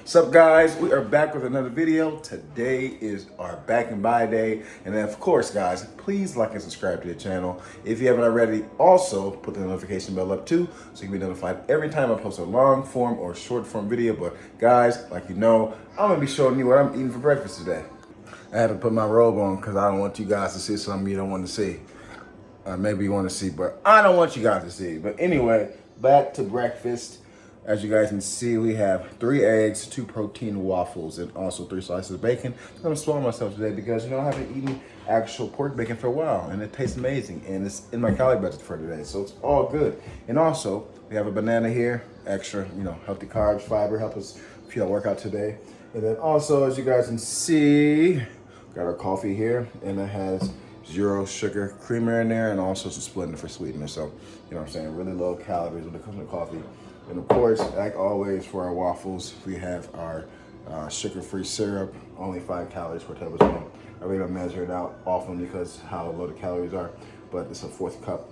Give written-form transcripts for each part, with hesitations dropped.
What's up, guys? We are back with another video. Today is our back and buy day. And then, of course, guys, please like and subscribe to the channel. If you haven't already, also put the notification bell up too, so you can be notified every time I post a long form or short form video. But guys, like you know, I'm gonna be showing you what I'm eating for breakfast today. I had to put my robe on because I don't want you guys to see something you don't want to see. Maybe you want to see, but I don't want you guys to see. But anyway, back to breakfast. As you guys can see, we have 3 eggs, 2 protein waffles, and also 3 slices of bacon. I'm gonna spoil myself today because, you know, I haven't eaten actual pork bacon for a while, and it tastes amazing, and it's in my calorie budget for today, so it's all good. And also, we have a banana here, extra, you know, healthy carbs, fiber, help us if you don't work out today. And then also, as you guys can see, got our coffee here, and it has 0 sugar creamer in there, and also some Splenda for sweetener. So, you know what I'm saying, really low calories when it comes to coffee. And of course, like always, for our waffles, we have our sugar-free syrup, only 5 calories per tablespoon. I really don't measure it out often because how low the calories are, but it's a 4th cup.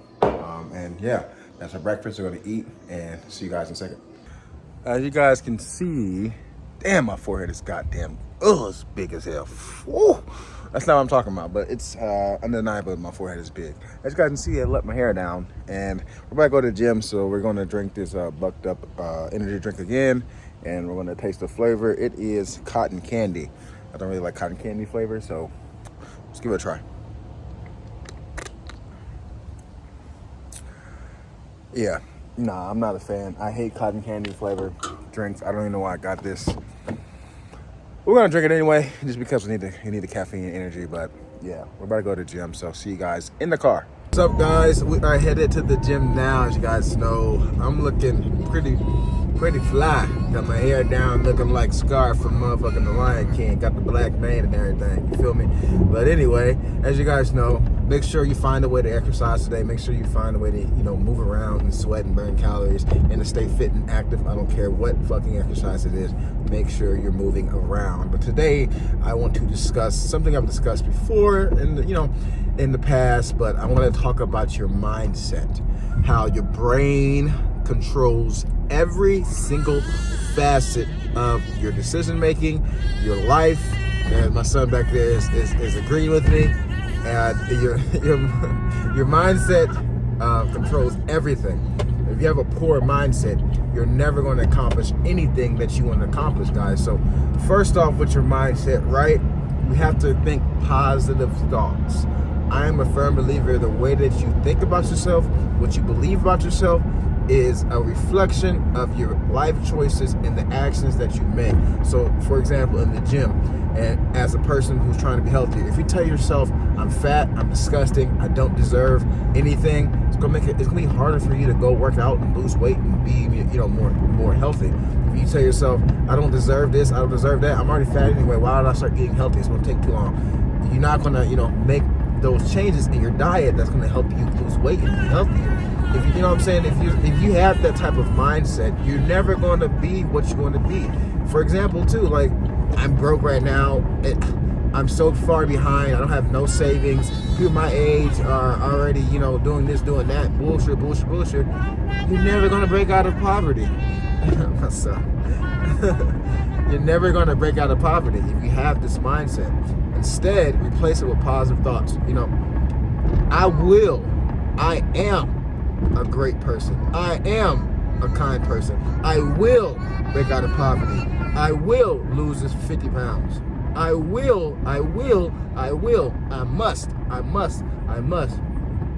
And yeah, that's our breakfast. We're gonna eat and see you guys in a second. As you guys can see, damn, my forehead is goddamn, it's big as hell. Woo! That's not what I'm talking about, but it's undeniable my forehead is big. As you guys can see, I let my hair down, and we're about to go to the gym, so we're gonna drink this bucked up energy drink again, and we're gonna taste the flavor. It is cotton candy. I don't really like cotton candy flavor, so let's give it a try. Yeah, nah, I'm not a fan. I hate cotton candy flavor drinks. I don't even know why I got this. We're gonna drink it anyway, just because we need the caffeine and energy. But yeah, we're about to go to the gym, so see you guys in the car. What's up, guys? We are headed to the gym now. As you guys know, I'm looking pretty fly. Got my hair down, looking like Scar from motherfucking The Lion King. Got the black mane and everything. You feel me? But anyway, as you guys know, make sure you find a way to exercise today. Make sure you find a way to, you know, move around and sweat and burn calories and to stay fit and active. I don't care what fucking exercise it is. Make sure you're moving around. But today, I want to discuss something I've discussed before in the past, but I want to talk about your mindset. How your brain controls every single facet of your decision making, your life. And my son back there is agreeing with me. Your mindset controls everything. If you have a poor mindset, you're never going to accomplish anything that you want to accomplish, guys. So first off, with your mindset, right, you have to think positive thoughts. I am a firm believer the way that you think about yourself, what you believe about yourself, is a reflection of your life choices and the actions that you make. So, for example, in the gym, and as a person who's trying to be healthy, if you tell yourself, I'm fat, I'm disgusting, I don't deserve anything, it's gonna be harder for you to go work out and lose weight and be, you know, more healthy. If you tell yourself, I don't deserve this, I don't deserve that, I'm already fat anyway, why did I start eating healthy? It's gonna take too long. You're not gonna, you know, make those changes in your diet that's gonna help you lose weight and be healthier. If you know what I'm saying, if you have that type of mindset, you're never going to be what you're going to be. For example, too, like, I'm broke right now. I'm so far behind. I don't have no savings. People my age are already, you know, doing this, doing that. Bullshit. You're never going to break out of poverty. My son. You're never going to break out of poverty if you have this mindset. Instead, replace it with positive thoughts. You know, I am a great person. I am a kind person. I will break out of poverty. I will lose this 50 pounds. I must.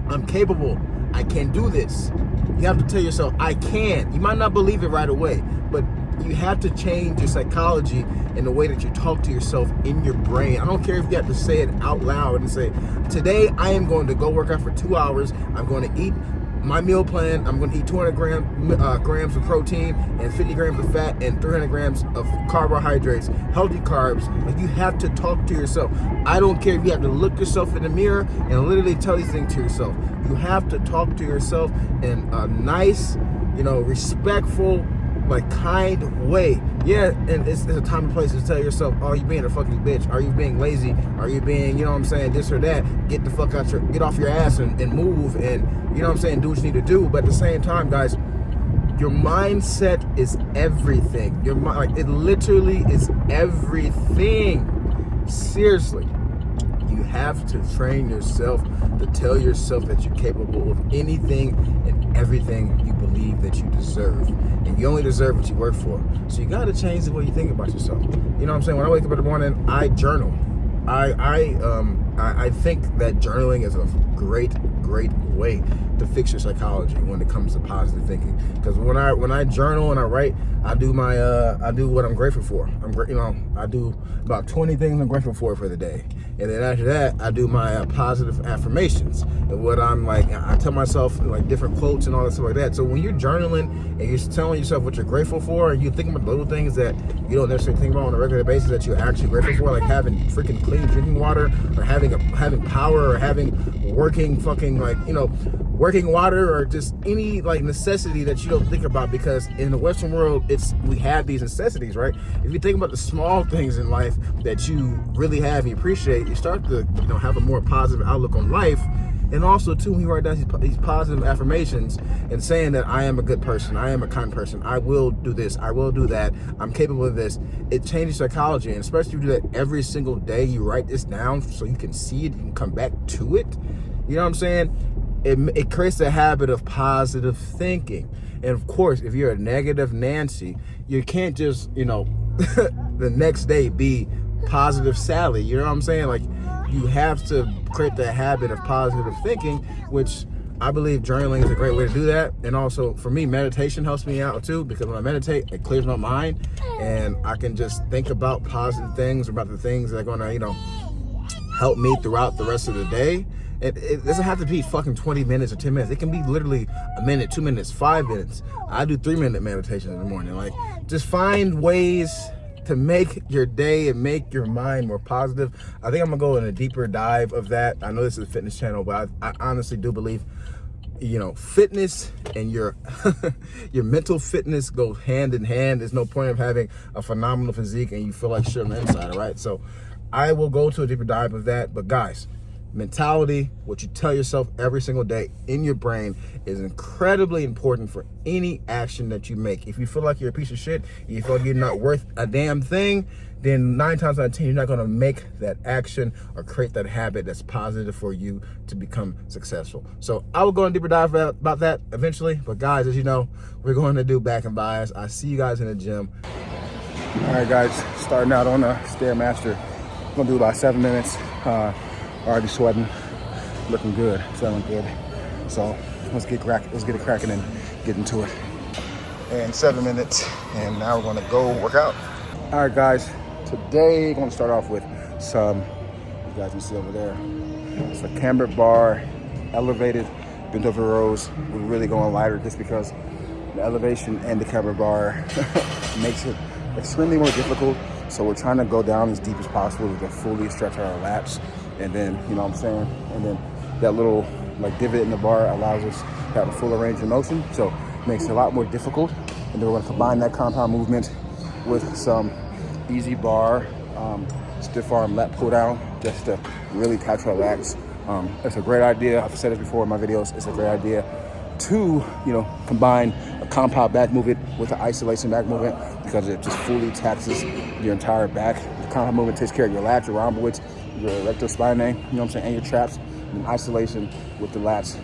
I'm capable. I can do this. You have to tell yourself, I can. You might not believe it right away, but you have to change your psychology in the way that you talk to yourself in your brain. I don't care if you have to say it out loud and say, today I am going to go work out for 2 hours. I'm going to eat my meal plan. I'm going to eat 200 grams of protein and 50 grams of fat and 300 grams of carbohydrates, healthy carbs. Like, you have to talk to yourself. I don't care if you have to look yourself in the mirror and literally tell these things to yourself. You have to talk to yourself in a nice, you know, respectful, like, kind way. Yeah, and it's a time and place to tell yourself, oh, you being a fucking bitch? Are you being lazy? Are you being, you know what I'm saying, this or that? Get the fuck out get off your ass and move and, you know what I'm saying, do what you need to do. But at the same time, guys, Your mindset is everything. Your mind, like, it literally is everything. Seriously. You have to train yourself to tell yourself that you're capable of anything and everything you believe that you deserve. And you only deserve what you work for. So you got to change the way you think about yourself. You know what I'm saying? When I wake up in the morning, I journal. I think that journaling is a great way to fix your psychology when it comes to positive thinking. Because when I journal and I write, I do what I'm grateful for. I do about 20 things I'm grateful for the day, and then after that, I do my positive affirmations. And what I tell myself like different quotes and all that stuff like that. So when you're journaling and you're telling yourself what you're grateful for, and you think about little things that you don't necessarily think about on a regular basis that you're actually grateful for, like having freaking clean drinking water, or having power, or having working water, or just any like necessity that you don't think about, because in the Western world we have these necessities, right? If you think about the small things in life that you really have and you appreciate, you start to have a more positive outlook on life. And also too, when you write down these positive affirmations and saying that I am a good person, I am a kind person, I will do this, I will do that, I'm capable of this, it changes psychology. And especially if you do that every single day, you write this down so you can see it and come back to it. You know what I'm saying? It creates a habit of positive thinking. And of course, if you're a negative Nancy, you can't just, the next day be positive Sally. You know what I'm saying? Like, you have to create the habit of positive thinking, which I believe journaling is a great way to do that. And also, for me, meditation helps me out too, because when I meditate, it clears my mind, and I can just think about positive things, about the things that are going to, help me throughout the rest of the day. It doesn't have to be fucking 20 minutes or 10 minutes. It can be literally a minute, 2 minutes, 5 minutes. I do 3-minute meditation in the morning. Like, just find ways to make your day and make your mind more positive. I think I'm gonna go in a deeper dive of that. I know this is a fitness channel, but I honestly do believe, fitness and your your mental fitness go hand in hand. There's no point of having a phenomenal physique and you feel like shit on the inside, all right? So I will go to a deeper dive of that. But guys, mentality, what you tell yourself every single day in your brain, is incredibly important for any action that you make. If you feel like you're a piece of shit, you feel like you're not worth a damn thing, then 9 times out of 10, you're not gonna make that action or create that habit that's positive for you to become successful. So I will go in a deeper dive about that eventually. But guys, as you know, we're going to do back and buys. I see you guys in the gym. All right, guys, starting out on a Stairmaster. I'm gonna do about 7 minutes. Already sweating, looking good, feeling good. So let's get it cracking and get into it. And 7 minutes, and now we're gonna go work out. All right, guys, today I'm gonna start off with some, you guys can see over there, it's a camber bar, elevated bent over rows. We're really going lighter just because the elevation and the camber bar makes it extremely more difficult. So we're trying to go down as deep as possible. We can fully stretch our lats. And then, and then that little like divot in the bar allows us to have a fuller range of motion. So it makes it a lot more difficult. And then we're gonna combine that compound movement with some easy bar, stiff arm lat pull down, just to really catch our lats. It's a great idea. I've said it before in my videos. It's a great idea to, combine a compound back movement with an isolation back movement, because it just fully taxes your entire back. The compound movement takes care of your lats, your rhomboids, your rectus spinae, and your traps. And isolation with the lats,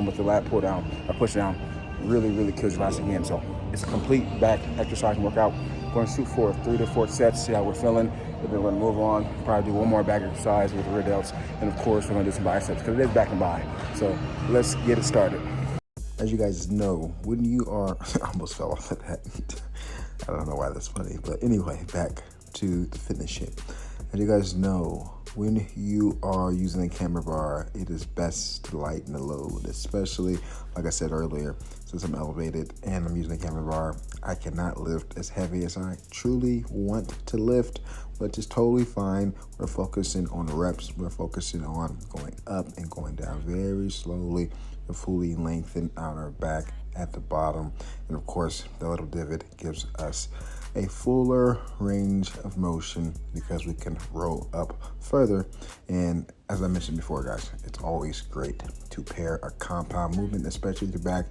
with the lat pull down or push down, really kills your lats again. So it's a complete back exercise and workout. We're going to shoot for 3 to 4 sets, see how we're feeling. And then we're going to move on, probably do one more back exercise with rear delts. And of course, we're going to do some biceps because it is back and by. So let's get it started. As you guys know, when you are, I almost fell off of that. I don't know why that's funny, but anyway, back to the fitness shit. As you guys know, when you are using a camber bar, it is best to lighten the load, especially, like I said earlier, since I'm elevated and I'm using a camber bar, I cannot lift as heavy as I truly want to lift, which is totally fine. We're focusing on the reps. We're focusing on going up and going down very slowly to fully lengthen out our back at the bottom. And of course, the little divot gives us a fuller range of motion because we can roll up further. And as I mentioned before, guys, it's always great to pair a compound movement, especially with your back,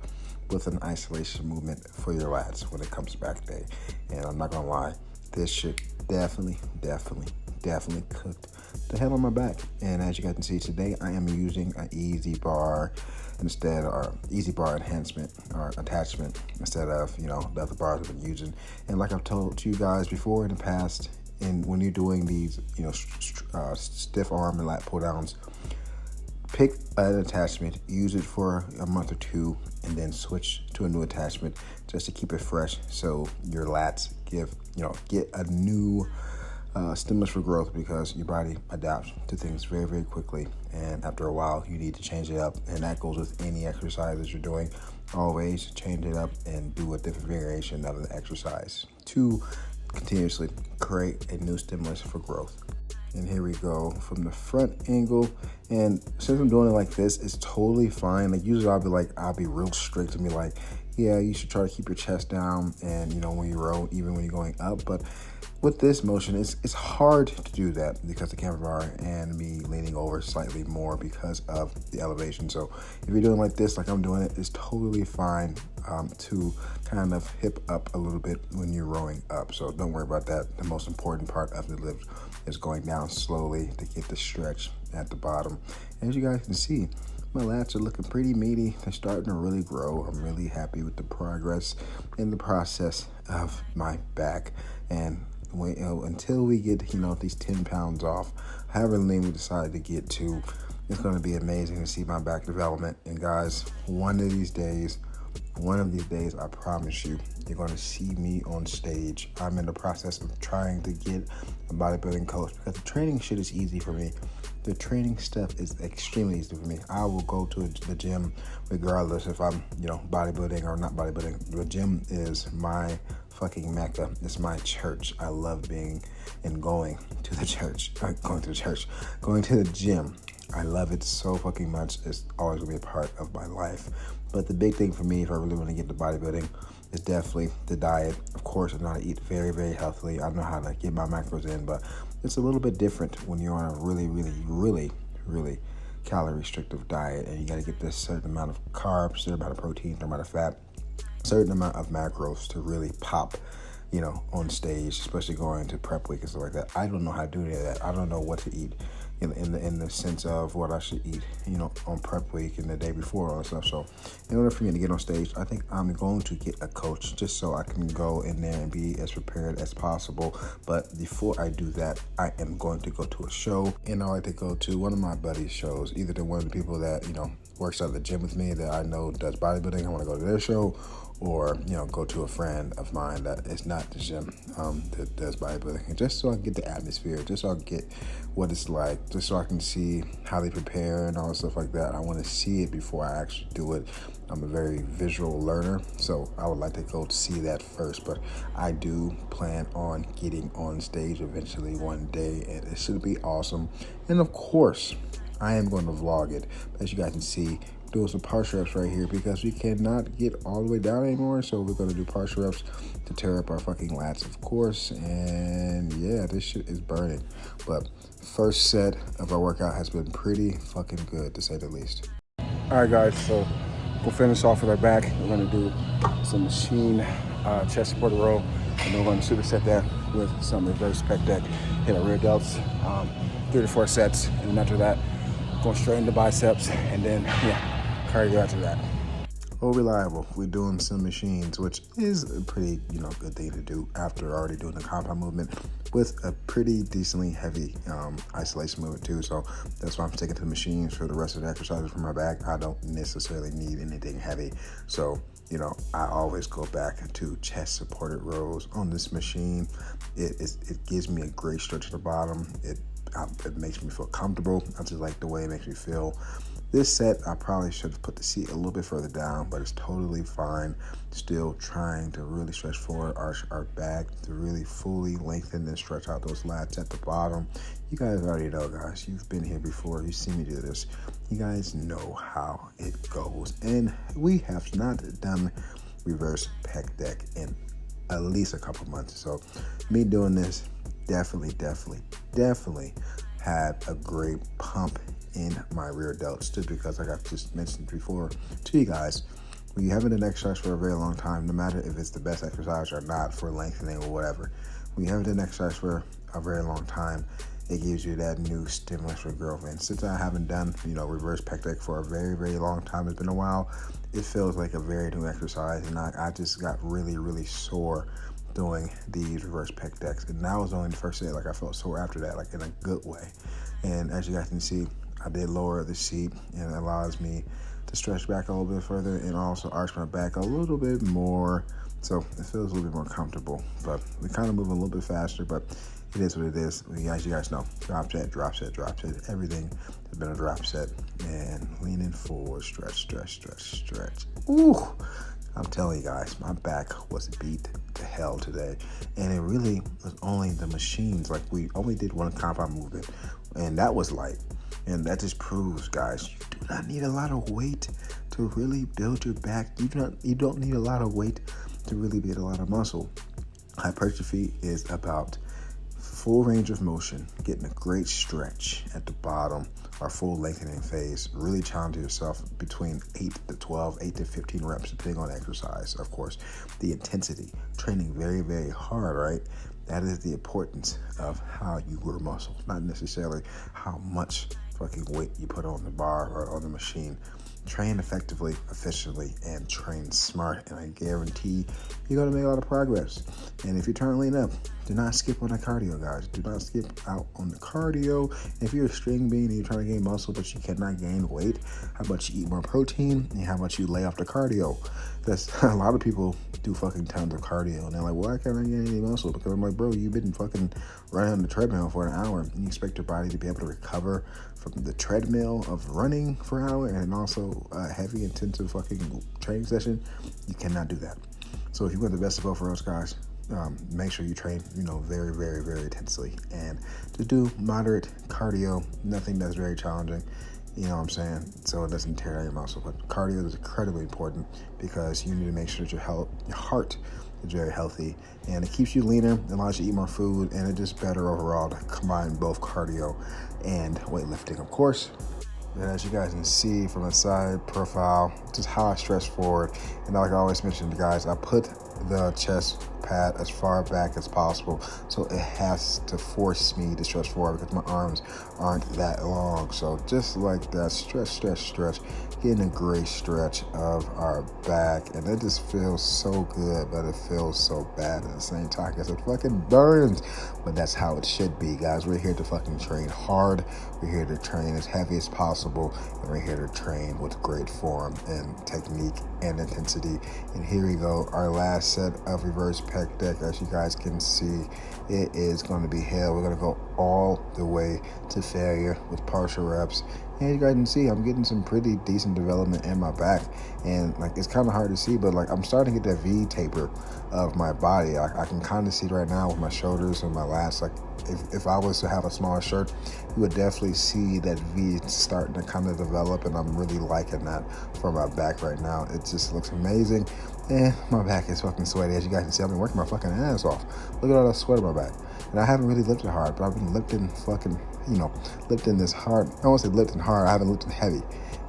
with an isolation movement for your lats when it comes back day. And I'm not gonna lie, this shit definitely cooked the hell on my back. And as you guys can see today, I am using an Easy Bar instead, or Easy Bar enhancement or attachment instead of, the other bars I've been using. And like I've told you guys before in the past, and when you're doing these, stiff arm and lat pull downs, pick an attachment, use it for a month or two, and then switch to a new attachment just to keep it fresh, so your lats get a new stimulus for growth, because your body adapts to things very quickly, and after a while you need to change it up. And that goes with any exercise that you're doing. Always change it up and do a different variation of the exercise to continuously create a new stimulus for growth. And here we go from the front angle. And since I'm doing it like this, it's totally fine. Like usually I'll be real strict and be like, yeah, you should try to keep your chest down, and when you row, even when you're going up. But with this motion, it's hard to do that because the camera bar and me leaning over slightly more because of the elevation. So if you're doing like this, like I'm doing it, it's totally fine to kind of hip up a little bit when you're rowing up. So don't worry about that. The most important part of the lift is going down slowly to get the stretch at the bottom. As you guys can see, my lats are looking pretty meaty. They're starting to really grow. I'm really happy with the progress in the process of my back. And until we get these 10 pounds off, however lean we decide to get to, it's going to be amazing to see my back development. And guys, one of these days, I promise you, you're going to see me on stage. I'm in the process of trying to get a bodybuilding coach, because the training shit is easy for me. The training stuff is extremely easy for me. I will go to the gym regardless if I'm, bodybuilding or not bodybuilding. The gym is my fucking mecca. It's my church. I love being and going to the gym. I love it so fucking much. It's always gonna be a part of my life. But the big thing for me, if I really want to get into bodybuilding, is definitely the diet. Of course, I know how to eat very healthily. I know how to get my macros in, but it's a little bit different when you're on a really calorie restrictive diet, and you got to get this certain amount of carbs, certain amount of protein, certain amount of fat, certain amount of macros to really pop, on stage, especially going to prep week and stuff like that. I don't know how to do any of that. I don't know what to eat in the sense of what I should eat, on prep week and the day before, all that stuff. So in order for me to get on stage, I think I'm going to get a coach just so I can go in there and be as prepared as possible. But before I do that, I am going to go to a show, and I like to go to one of my buddies' shows, either to one of the people that, works at the gym with me that I know does bodybuilding. I want to go to their show, or go to a friend of mine that is not the gym that does bodybuilding, and just so I can get the atmosphere, just so I can get what it's like, just so I can see how they prepare and all stuff like that. I want to see it before I actually do it. I'm a very visual learner, so I would like to go see that first. But I do plan on getting on stage eventually one day, and it should be awesome. And of course, I am going to vlog it. As you guys can see, doing some partial reps right here, because we cannot get all the way down anymore. So we're going to do partial reps to tear up our fucking lats, of course. And yeah, this shit is burning. But first set of our workout has been pretty fucking good, to say the least. All right, guys, so we'll finish off with our back. We're going to do some machine chest supported row, and then we're going to superset that with some reverse pec deck, hit our rear delts, 3 to 4 sets, and then after that, going straight into biceps, and then cardio after that. Oh, reliable. We're doing some machines, which is a pretty, good thing to do after already doing the compound movement with a pretty decently heavy isolation movement too. So that's why I'm sticking to the machines for the rest of the exercises for my back. I don't necessarily need anything heavy. So, I always go back to chest supported rows on this machine. It gives me a great stretch at the bottom. It makes me feel comfortable. I just like the way it makes me feel. This set, I probably should have put the seat a little bit further down, but it's totally fine. Still trying to really stretch forward our back to really fully lengthen and stretch out those lats at the bottom. You guys already know, guys. You've been here before. You've seen me do this. You guys know how it goes. And we have not done reverse pec deck in at least a couple months. So me doing this definitely had a great pump in my rear delts, just because, like I just mentioned before to you guys, when you haven't done exercise for a very long time, no matter if it's the best exercise or not for lengthening or whatever, when you haven't done exercise for a very long time, it gives you that new stimulus for growth. And since I haven't done, reverse pec deck for a very, very long time, it's been a while, it feels like a very new exercise. And I just got really, really sore doing these reverse pec decks. And that was only the first day. Like, I felt sore after that, like in a good way. And as you guys can see, I did lower the seat, and it allows me to stretch back a little bit further and also arch my back a little bit more. So it feels a little bit more comfortable. But we kind of move a little bit faster, but it is what it is. As you guys know, drop set, drop set, drop set. Everything has been a drop set. And leaning forward, stretch, stretch, stretch, stretch. Ooh, I'm telling you guys, my back was beat to hell today. And it really was only the machines. Like, we only did one compound movement, and that was light. And that just proves, guys, you do not need a lot of weight to really build your back. You don't need a lot of weight to really build a lot of muscle. Hypertrophy is about full range of motion, getting a great stretch at the bottom, or full lengthening phase. Really challenge yourself between 8 to 12, 8 to 15 reps, depending on exercise, of course. The intensity, training very, very hard, right? That is the importance of how you grow muscle, not necessarily how much fucking weight you put on the bar or on the machine. Train effectively, efficiently, and train smart, and I guarantee you're going to make a lot of progress. And if you're trying to lean up, do not skip on the cardio, guys. Do not skip out on the cardio. If you're a string bean and you're trying to gain muscle but you cannot gain weight, how about you eat more protein and how about you lay off the cardio? That's a lot of people do fucking tons of cardio and they're like, why can't I gain any muscle? Because I'm like, bro, you've been fucking running on the treadmill for an hour, and you expect your body to be able to recover from the treadmill of running for an hour and also a heavy, intensive fucking training session. You cannot do that. So if you want the best of both worlds, guys, make sure you train, very, very, very intensely, and just do moderate cardio, nothing that's very challenging, you know what I'm saying, so it doesn't tear out your muscle. But cardio is incredibly important because you need to make sure that your heart is very healthy, and it keeps you leaner, it allows you to eat more food, and it's just better overall to combine both cardio and weightlifting, of course. And as you guys can see from the side profile, just how I stretch forward. And like I always mention, guys, I put the chest pad as far back as possible, so it has to force me to stretch forward because my arms aren't that long. So just like that, stretch, stretch, stretch, getting a great stretch of our back, and it just feels so good, but it feels so bad at the same time because it fucking burns. But that's how it should be, guys. We're here to fucking train hard. We're here to train as heavy as possible, and we're here to train with great form and technique and intensity. And here we go, our last set of reverse pec deck. As you guys can see, it is going to be hell. We're going to go all the way to failure with partial reps. And you guys can see I'm getting some pretty decent development in my back, and like, it's kind of hard to see, but like, I'm starting to get that V taper of my body. I can kind of see right now with my shoulders and my lats. Like, if I was to have a smaller shirt, you would definitely see that V starting to kind of develop, and I'm really liking that for my back right now. It just looks amazing, and my back is fucking sweaty. As you guys can see, I've been working my fucking ass off. Look at all that sweat on my back. And I haven't really lifted hard, but I've been lifting fucking, lifting this hard. I won't say lifting hard, I haven't lifted heavy.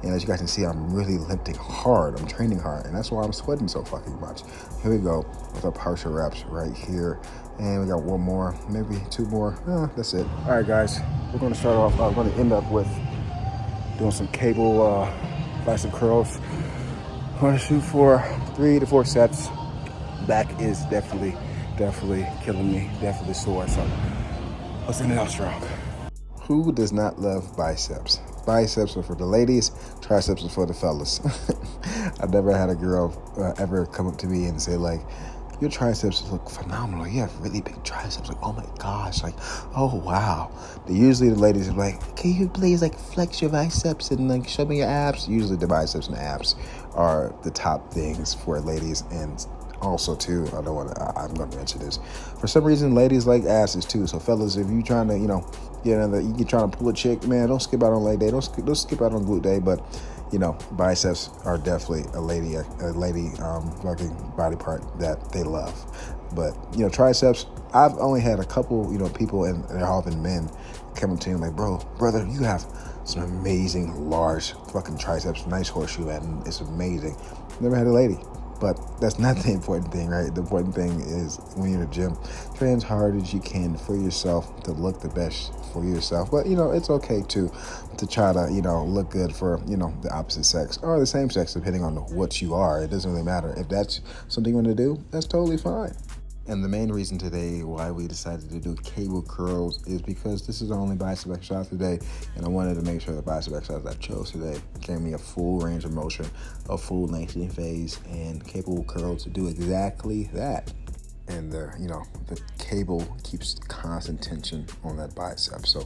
And as you guys can see, I'm really lifting hard. I'm training hard, and that's why I'm sweating so fucking much. Here we go with our partial reps right here. And we got one more, maybe two more. That's it. All right, guys, we're going to start off. We're going to end up with doing some cable bicep curls. I'm going to shoot for 3 to 4 sets. Back is definitely killing me, definitely sore. So let's end it out strong. Who does not love biceps? Biceps are for the ladies, triceps are for the fellas. I've never had a girl ever come up to me and say, like, your triceps look phenomenal. You have really big triceps. Like, oh my gosh. Like, oh wow. Usually the ladies are like, can you please like flex your biceps and like show me your abs? Usually the biceps and the abs are the top things for ladies. And also too, I'm going to mention this. For some reason, ladies like asses too. So fellas, if you trying to, you're trying to pull a chick, man, don't skip out on leg day. Don't skip out on glute day. But you know, biceps are definitely a lady fucking body part that they love. But, you know, triceps, I've only had a couple, you know, people, and they're often men, coming to me like, brother, you have some amazing large fucking triceps, nice horseshoe, and it's amazing. Never had a lady. But that's not the important thing, right? The important thing is when you're in the gym, train as hard as you can for yourself to look the best for yourself. But, you know, it's okay to try to, you know, look good for, you know, the opposite sex or the same sex, depending on what you are. It doesn't really matter. If that's something you want to do, that's totally fine. And the main reason today why we decided to do cable curls is because this is the only bicep exercise today, and I wanted to make sure the bicep exercise I chose today gave me a full range of motion, a full lengthening phase, and cable curls to do exactly that. And the cable keeps constant tension on that bicep, so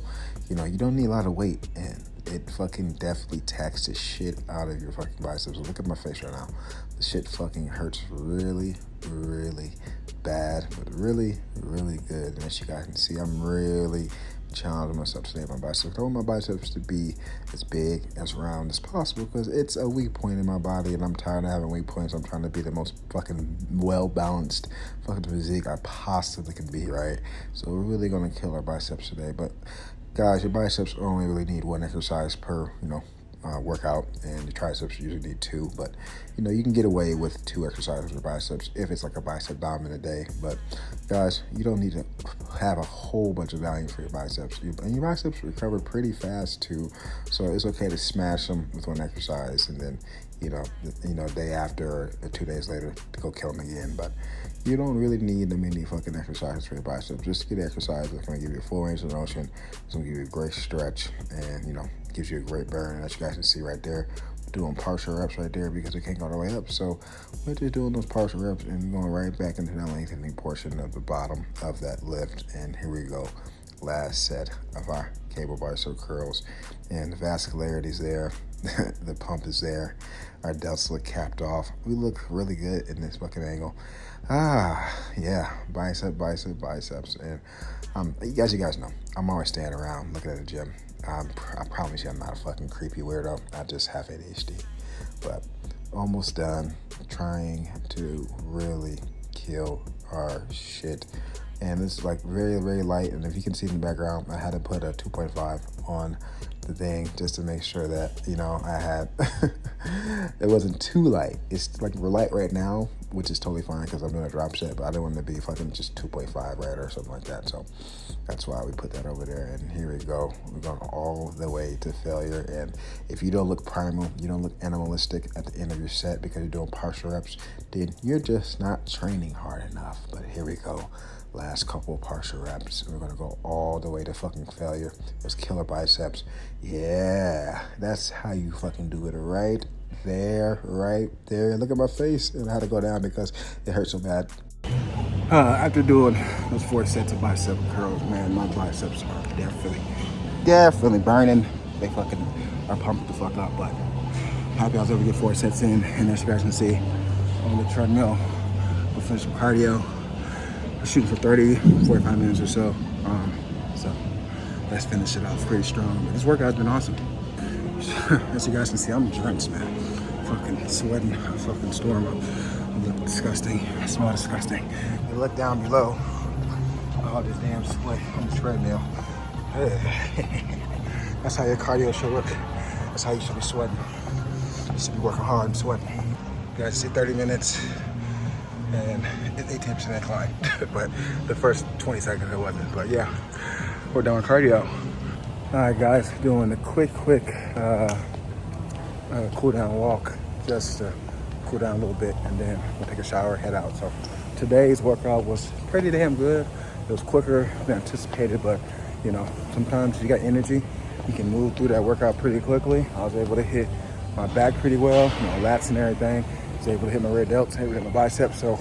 you know you don't need a lot of weight, and it fucking definitely taxes the shit out of your fucking biceps. Look at my face right now. The shit fucking hurts really, really bad, but really, really good. And as you guys can see, I'm really challenging myself today with my biceps. I want my biceps to be as big, as round as possible because it's a weak point in my body, and I'm tired of having weak points. I'm trying to be the most fucking well-balanced fucking physique I possibly can be, right? So we're really gonna kill our biceps today. But guys, your biceps only really need one exercise per, workout, and your triceps usually need two. But you know, you can get away with two exercises for biceps if it's like a bicep dominant day. But guys, you don't need to have a whole bunch of volume for your biceps, and your biceps recover pretty fast too. So it's okay to smash them with one exercise, and then day after or 2 days later to go kill them again. But you don't really need the many fucking exercises for your biceps. Just get exercise that's going to give you a full range of motion. It's going to give you a great stretch, and gives you a great burn. And as you guys can see right there, we're doing partial reps right there because we can't go all the way up. So we're just doing those partial reps and going right back into that lengthening portion of the bottom of that lift. And here we go. Last set of our cable bicep curls, and the vascularity is there. The pump is there. Our delts look capped off. We look really good in this fucking angle. Yeah, biceps. And you guys know, I'm always standing around looking at the gym. I promise you I'm not a fucking creepy weirdo. I just have ADHD. But almost done trying to really kill our shit. And this is like very, very light. And if you can see in the background, I had to put a 2.5 on the thing just to make sure that, I had, it wasn't too light. It's like we're light right now, which is totally fine because I'm doing a drop set, but I didn't want to be fucking just 2.5 right or something like that. So that's why we put that over there. And here we go. We're going all the way to failure. And if you don't look primal, you don't look animalistic at the end of your set because you're doing partial reps, then you're just not training hard enough. But here we go. Last couple partial reps. We're gonna go all the way to fucking failure. Those killer biceps. Yeah, that's how you fucking do it right there. Look at my face, and I had to go down because it hurt so bad. After doing those 4 sets of bicep curls, man, my biceps are definitely burning. They fucking are pumped the fuck up, but happy I was able to get 4 sets in, and as you guys can see on the treadmill, we'll finish some cardio. Shooting for 45 minutes or so. So let's finish it off pretty strong. But this workout's been awesome. As you guys can see, I'm drenched, man. Fucking sweating, fucking storm. I look disgusting. I smell disgusting. You look down below. All this damn sweat on the treadmill. That's how your cardio should look. That's how you should be sweating. You should be working hard and sweating. You guys see 30 minutes. And it's 18% incline, but the first 20 seconds it wasn't. But yeah, we're doing cardio. All right, guys, doing a quick cool down walk, just to cool down a little bit, and then we'll take a shower, head out. So today's workout was pretty damn good. It was quicker than anticipated, but sometimes you got energy, you can move through that workout pretty quickly. I was able to hit my back pretty well, lats and everything. I was able to hit my rear delts, able to hit my biceps, so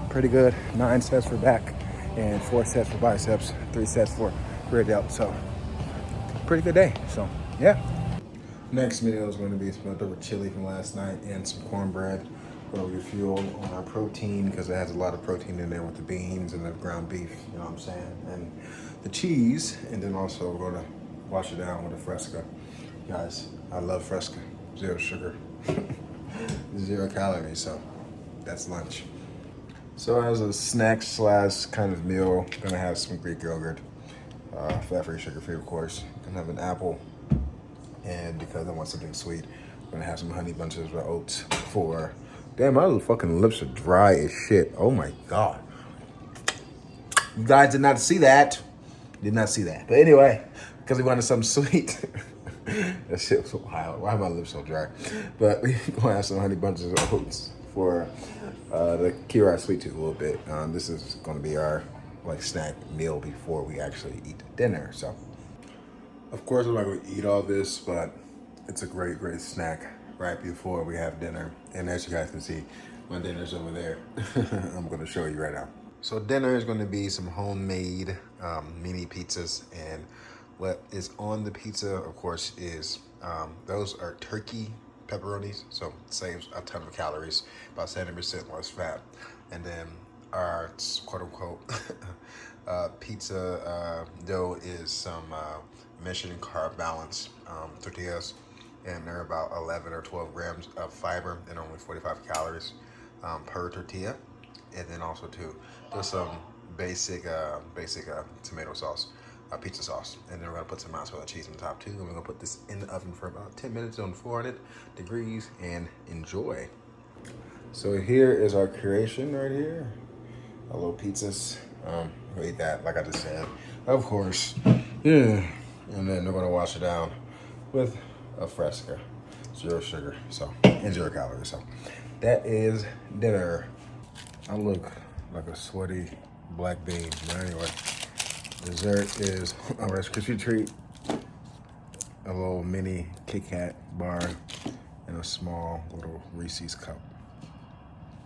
pretty good. 9 sets for back and 4 sets for biceps, 3 sets for rear delts. So pretty good day. So yeah. Next meal is going to be some leftover chili from last night and some cornbread. Going to refuel on our protein because it has a lot of protein in there with the beans and the ground beef. You know what I'm saying? And the cheese, and then also we're going to wash it down with a Fresca. Guys, I love Fresca. zero sugar, 0 calories. So that's lunch. So as a snack slash kind of meal, gonna have some Greek yogurt, fat-free, sugar-free, of course. Gonna have an apple, and because I want something sweet, I'm gonna have some honey bunches of oats for. Damn, my fucking lips are dry as shit. Oh my god. You guys did not see that. Did not see that. But anyway, because we wanted something sweet. That shit was so wild. Why are my lips so dry? But we're gonna have some honey bunches of oats for to cure our sweet tooth a little bit. This is gonna be our like snack meal before we actually eat dinner. So, of course, I'm not gonna eat all this, but it's a great, great snack right before we have dinner. And as you guys can see, my dinner's over there. I'm gonna show you right now. So dinner is gonna be some homemade mini pizzas, and what is on the pizza, of course, is those are turkey pepperonis, so it saves a ton of calories, about 70% less fat. And then our quote-unquote pizza dough is some Michelin carb balance tortillas, and they're about 11 or 12 grams of fiber and only 45 calories per tortilla. And then also too, there's some basic tomato sauce, pizza sauce, and then we're gonna put some mozzarella cheese on top too, and we're gonna put this in the oven for about 10 minutes on 400 degrees and enjoy. So here is our creation right here, our little pizzas. We'll eat that like I just said, of course. Yeah, and then we're gonna wash it down with a Fresca, 0 sugar, so, and 0 calories. So that is dinner. I look like a sweaty black bean, but anyway. Dessert is a Rice Krispie treat, a little mini Kit Kat bar, and a small little Reese's cup.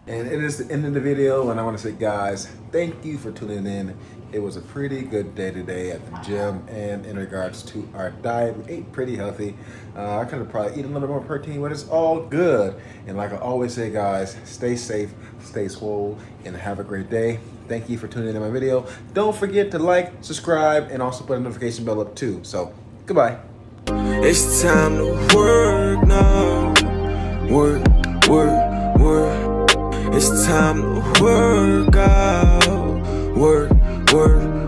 And it is the end of the video, and I want to say, guys, thank you for tuning in. It was a pretty good day today at the gym, and in regards to our diet, we ate pretty healthy. I could have probably eaten a little more protein, but it's all good. And like I always say, guys, stay safe, stay swole, and have a great day. Thank you for tuning in to my video. Don't forget to like, subscribe, and also put a notification bell up too. So, goodbye. It's time to work now. Work, work, work. It's time to work out. Work, work,